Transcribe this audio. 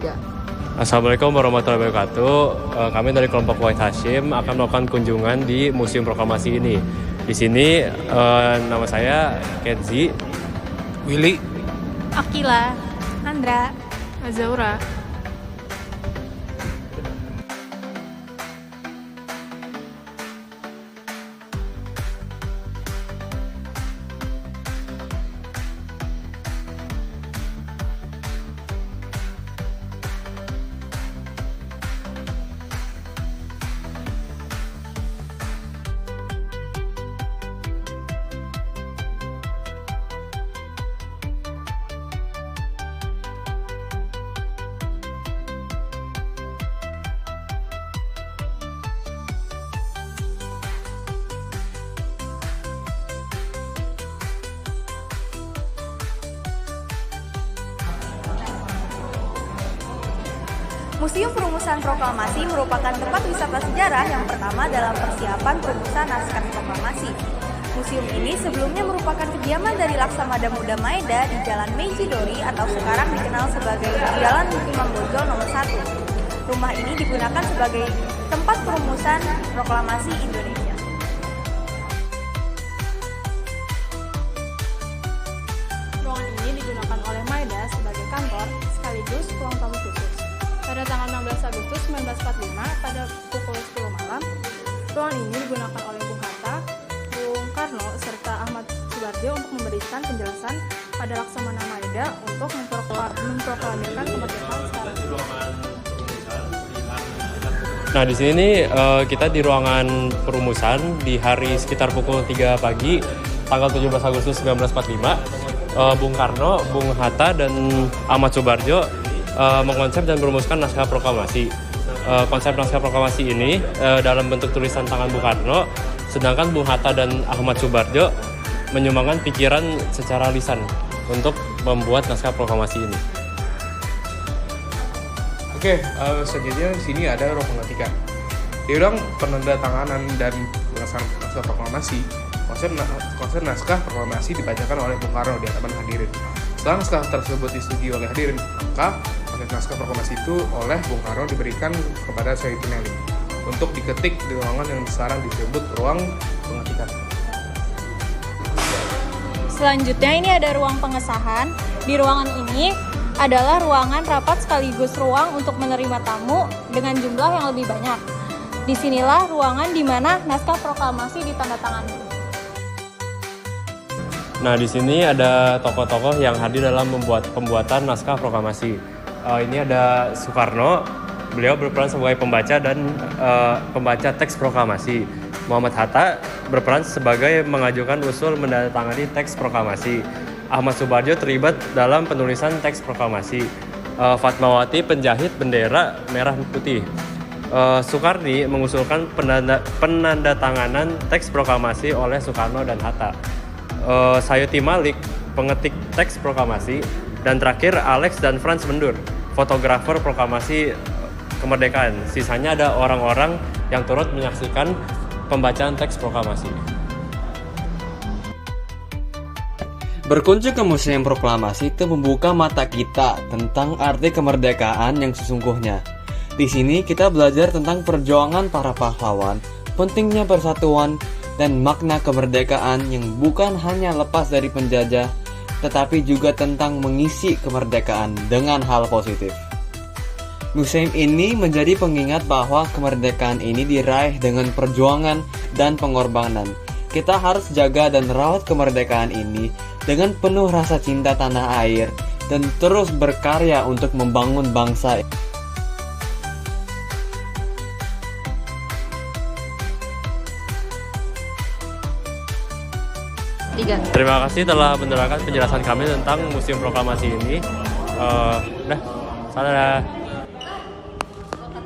Ya. Assalamualaikum warahmatullahi wabarakatuh. Kami dari kelompok Wahid Hashim akan melakukan kunjungan di Museum Proklamasi ini. Di sini nama saya Kenzi, Willy, Akila, Andra, Azaura. Museum Perumusan Proklamasi merupakan tempat wisata sejarah yang pertama dalam persiapan perumusan naskah proklamasi. Museum ini sebelumnya merupakan kediaman dari Laksamada Muda Maeda di Jalan Meiji Dori atau sekarang dikenal sebagai Jalan Imam Bonjol nomor 1. Rumah ini digunakan sebagai tempat perumusan proklamasi Indonesia. Ruangan ini digunakan oleh Maeda sebagai kantor sekaligus ruang tamu khusus. Pada tanggal 16 Agustus 1945 pada pukul 10 malam, ruangan ini digunakan oleh Bung Hatta, Bung Karno, serta Ahmad Subarjo untuk memberikan penjelasan pada Laksamana Maeda untuk memproklamirkan kemerdekaan sekarang. Nah, di sini kita di ruangan perumusan di hari sekitar pukul 3 pagi tanggal 17 Agustus 1945. Bung Karno, Bung Hatta, dan Ahmad Subarjo mengkonsep dan merumuskan naskah proklamasi. Konsep naskah proklamasi ini dalam bentuk tulisan tangan Bung Karno, sedangkan Bung Hatta dan Ahmad Subarjo menyumbangkan pikiran secara lisan untuk membuat naskah proklamasi ini. Oke, selanjutnya di sini ada ruang pengertikan. Di ruang penandatanganan dan pelaksanaan naskah proklamasi, konsep naskah proklamasi dibacakan oleh Bung Karno di hadapan hadirin. Setelah naskah tersebut disetujui oleh hadirin, maka konsep naskah proklamasi itu oleh Bung Karno diberikan kepada Soeharto untuk diketik di ruangan yang sekarang disebut ruang pengertikan. Selanjutnya ini ada ruang pengesahan. Di ruangan ini adalah ruangan rapat sekaligus ruang untuk menerima tamu dengan jumlah yang lebih banyak. Disinilah ruangan di mana naskah proklamasi ditandatangani. Nah, di sini ada tokoh-tokoh yang hadir dalam pembuatan naskah proklamasi. Ini ada Soekarno, beliau berperan sebagai pembaca dan pembaca teks proklamasi. Muhammad Hatta berperan sebagai mengajukan usul menandatangani teks proklamasi. Ahmad Subarjo terlibat dalam penulisan teks proklamasi. Fatmawati penjahit bendera merah putih. Soekardi mengusulkan penandatanganan teks proklamasi oleh Soekarno dan Hatta. Sayuti Malik pengetik teks proklamasi, dan terakhir Alex dan Franz Mendur fotografer proklamasi kemerdekaan. Sisanya ada orang-orang yang turut menyaksikan pembacaan teks proklamasi. Berkunjung ke Museum Proklamasi itu membuka mata kita tentang arti kemerdekaan yang sesungguhnya. Di sini kita belajar tentang perjuangan para pahlawan, pentingnya persatuan, dan makna kemerdekaan yang bukan hanya lepas dari penjajah, tetapi juga tentang mengisi kemerdekaan dengan hal positif. Museum ini menjadi pengingat bahwa kemerdekaan ini diraih dengan perjuangan dan pengorbanan. Kita harus jaga dan rawat kemerdekaan ini dengan penuh rasa cinta tanah air dan terus berkarya untuk membangun bangsa. Terima kasih telah mendengarkan penjelasan kami tentang Museum Proklamasi ini. Salah.